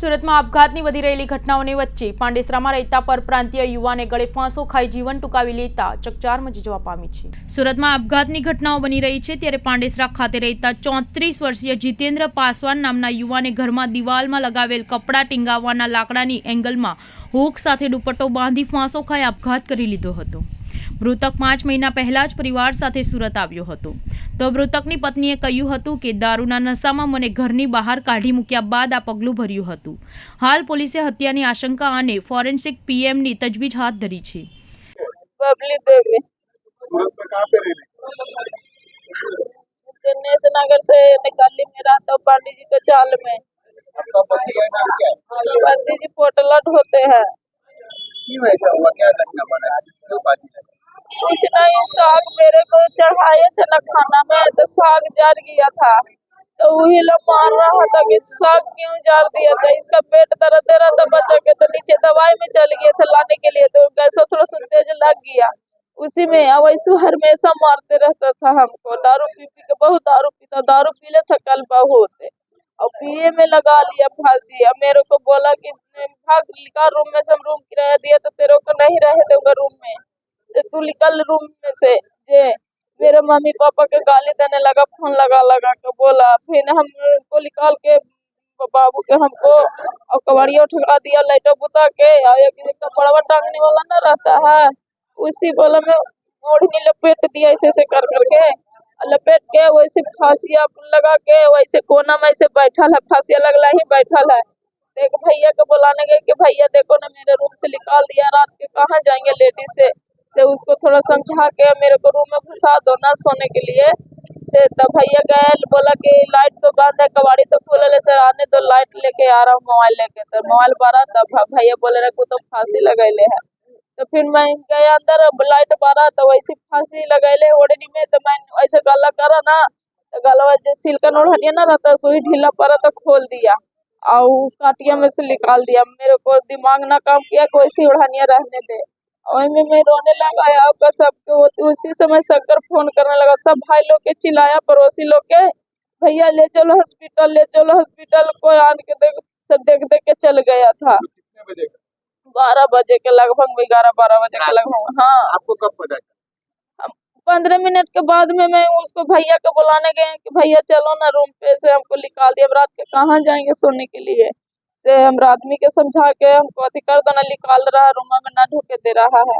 સુરતમાં આપઘાતની વધી રહેલી ઘટનાઓની વચ્ચે પાંડેસરામાં રહેતા પરપ્રાંતીય યુવાને ગળે ફાંસો ખાઈ જીવન ટૂંકાવી લેતા ચકચાર મચી જવા પામી છે। સુરતમાં આપઘાતની ઘટનાઓ બની રહી છે ત્યારે પાંડેસરા ખાતે રહેતા 34 વર્ષીય જીતેન્દ્ર પાસવાન નામના યુવાને ઘરમાં દિવાલમાં લગાવેલ કપડાં ટીંગાવવાના લાકડાની એંગલમાં હૂક સાથે દુપટ્ટો બાંધી ફાંસો ખાઈ આપઘાત કરી લીધો હતો। મૃતક 5 મહિના પહેલા જ પરિવાર સાથે સુરત આવ્યો હતો તો મૃતકની પત્નીએ કહ્યું હતું કે દારૂના નશામાં મને ઘરની બહાર કાઢી મૂક્યા બાદ આ પગલું ભર્યું હતું। હાલ પોલીસે હત્યાની આશંકા અને ફોરેન્સિક પીએમની તજવીજ હાથ ધરી છે। बबली देवी दिनेश नगर से निकाली में रहता हूँ पांडे जी के चाल में। पंडित जी पोटलट होते हैं। क्यों ऐसा हुआ, क्या घटना बना, क्यों बाजी लगी? कुछ नहीं, साग मेरे को चढ़ाए थे ना खाना में तो साग जर गया था, तो वही लोग मार रहा था कि साग क्यों जर दिया था। इसका पेट दर्द दे रहा था बच्चा के, तो नीचे दवाई में चल गए थे लाने के लिए, तो कैसा थोड़ा सा तेज लग गया उसी में। अब ऐसे हमेशा मारते रहता था हमको। दारू पी पी के बहुत दारू पीता, दारू पी ले था कल बहुत और पिए में लगा लिया फांसी। अब मेरे को बोला कि भाग निकाल रूम में से, रूम किराया दिया तो तेरे को नहीं रहे दूंगा रूम में से, तू निकल रूम में से। जे मेरे मम्मी पापा के गाली देने लगा, फोन लगा लगा के बोला। फिर हमको निकाल के बाबू के हमको और कबाड़िया उठा दिया लाइटर बुता के, और एक कपड़ा टांगने वाला ना रहता है उसी बोला में ओढ़नी लपेट दिया ऐसे ऐसे कर करके, लपेट के वैसे फांसिया लगा के वैसे कोना में ऐसे बैठल है, फांसिया लगला ही बैठल है। एक भैया को बुलाने गए कि भैया देखो ना मेरे रूम से निकाल दिया, रात के कहाँ जाएंगे लेडीज से उसको थोड़ा समझा के मेरे को रूम में घुसा दो ना सोने के लिए से। तब भैया गए, बोला कि लाइट तो बंद है, कबाड़ी तो खुला ले सर, आने दो लाइट लेके आ रहा हूँ मोबाइल लेके। तो मोबाइल बारा तब भैया बोले रहे को तो फांसी लगैले है। तो फिर मैं गया अंदर, लाइट बारा तो वैसे फांसी लगैले ओढ़नी में। तो मैं ऐसे गला करा ना, तो गलवा जो सिल्कन ओढ़निया ना रहता सोई ढीला पड़ा तो खोल दिया और काटिया में से निकाल दिया। मेरे को दिमाग ना काम किया कोई सी ओढ़निया रहने दे, और मैं रोने लगा। आपका सबको उसी समय शंकर फोन करने लगा, सब भाई लोग के चिल्लाया, पड़ोसी लोग के भैया ले चलो हॉस्पिटल, ले चलो हॉस्पिटल। कोई आन के सब देख देख के चल गया था। कितने बजे का? 12 बजे के लगभग, 11-12 बजे के लगभग। हाँ, आपको कब पता चला? 15 मिनट के बाद में मैं उसको भैया को बुलाने गए कि भैया चलो ना रूम पे से, हमको निकाल दिया। हम रात के कहाँ जाएंगे सोने के लिए से, हम आदमी के समझा के हमको अति कर देना निकाल रहा है, रूम में ना ढुके दे रहा है।